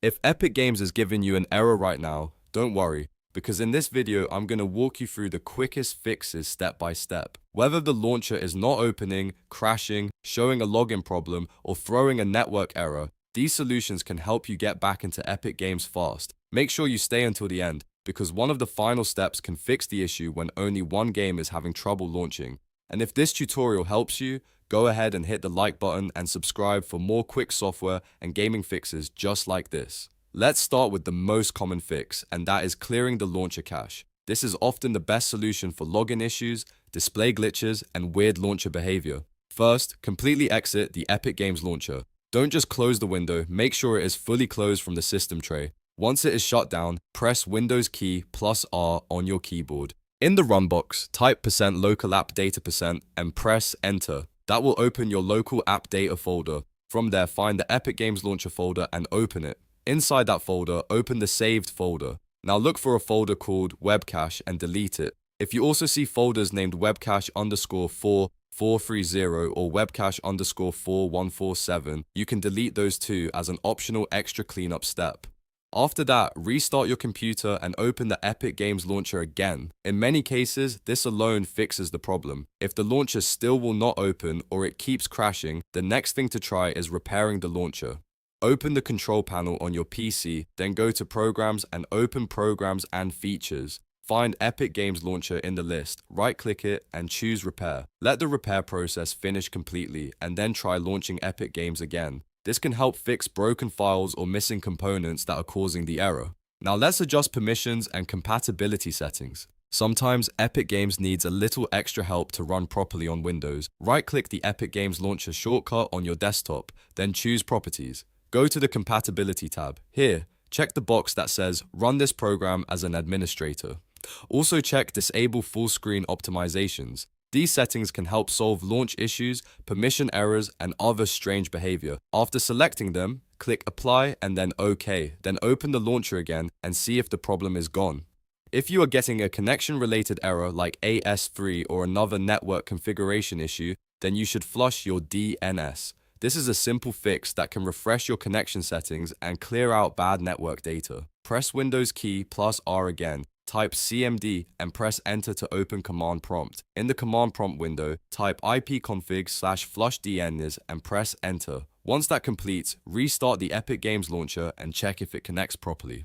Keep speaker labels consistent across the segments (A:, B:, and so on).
A: If Epic Games is giving you an error right now, don't worry, because in this video I'm going to walk you through the quickest fixes step by step. Whether the launcher is not opening, crashing, showing a login problem, or throwing a network error, these solutions can help you get back into Epic Games fast. Make sure you stay until the end, because one of the final steps can fix the issue when only one game is having trouble launching. And if this tutorial helps you, go ahead and hit the like button and subscribe for more quick software and gaming fixes just like this. Let's start with the most common fix, and that is clearing the launcher cache. This is often the best solution for login issues, display glitches, and weird launcher behavior. First, completely exit the Epic Games launcher. Don't just close the window, make sure it is fully closed from the system tray. Once it is shut down, press Windows key plus R on your keyboard. In the run box, type %local app data % and press enter. That will open your local app data folder. From there, find the Epic Games Launcher folder and open it. Inside that folder, open the saved folder. Now look for a folder called webcache and delete it. If you also see folders named webcache_4430 or webcache_4147, you can delete those too as an optional extra cleanup step. After that, restart your computer and open the Epic Games Launcher again. In many cases, this alone fixes the problem. If the launcher still will not open or it keeps crashing, the next thing to try is repairing the launcher. Open the control panel on your PC, then go to Programs and open Programs and Features. Find Epic Games Launcher in the list, right-click it and choose Repair. Let the repair process finish completely and then try launching Epic Games again. This can help fix broken files or missing components that are causing the error. Now let's adjust permissions and compatibility settings. Sometimes Epic Games needs a little extra help to run properly on Windows. Right-click the Epic Games Launcher shortcut on your desktop, then choose Properties. Go to the Compatibility tab. Here, check the box that says Run this program as an administrator. Also check Disable Full Screen Optimizations. These settings can help solve launch issues, permission errors, and other strange behavior. After selecting them, click Apply and then OK. Then open the launcher again and see if the problem is gone. If you are getting a connection-related error like AS3 or another network configuration issue, then you should flush your DNS. This is a simple fix that can refresh your connection settings and clear out bad network data. Press Windows key plus R again. Type CMD and press enter to open command prompt. In the command prompt window, type ipconfig/flushdns and press enter. Once that completes, restart the Epic Games Launcher and check if it connects properly.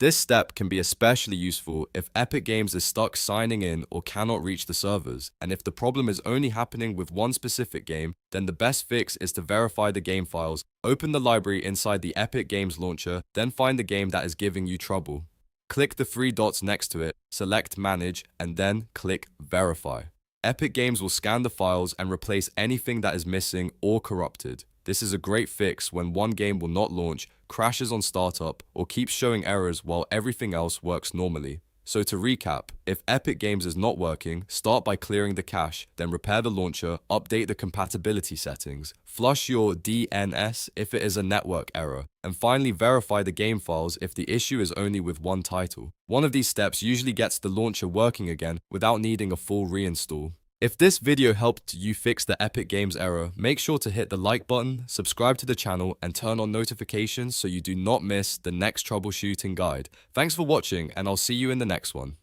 A: This step can be especially useful if Epic Games is stuck signing in or cannot reach the servers. And if the problem is only happening with one specific game, then the best fix is to verify the game files. Open the library inside the Epic Games Launcher, then find the game that is giving you trouble. Click the three dots next to it, select Manage, and then click Verify. Epic Games will scan the files and replace anything that is missing or corrupted. This is a great fix when one game will not launch, crashes on startup, or keeps showing errors while everything else works normally. So to recap, if Epic Games is not working, start by clearing the cache, then repair the launcher, update the compatibility settings, flush your DNS if it is a network error, and finally verify the game files if the issue is only with one title. One of these steps usually gets the launcher working again without needing a full reinstall. If this video helped you fix the Epic Games error, make sure to hit the like button, subscribe to the channel, and turn on notifications so you do not miss the next troubleshooting guide. Thanks for watching, and I'll see you in the next one.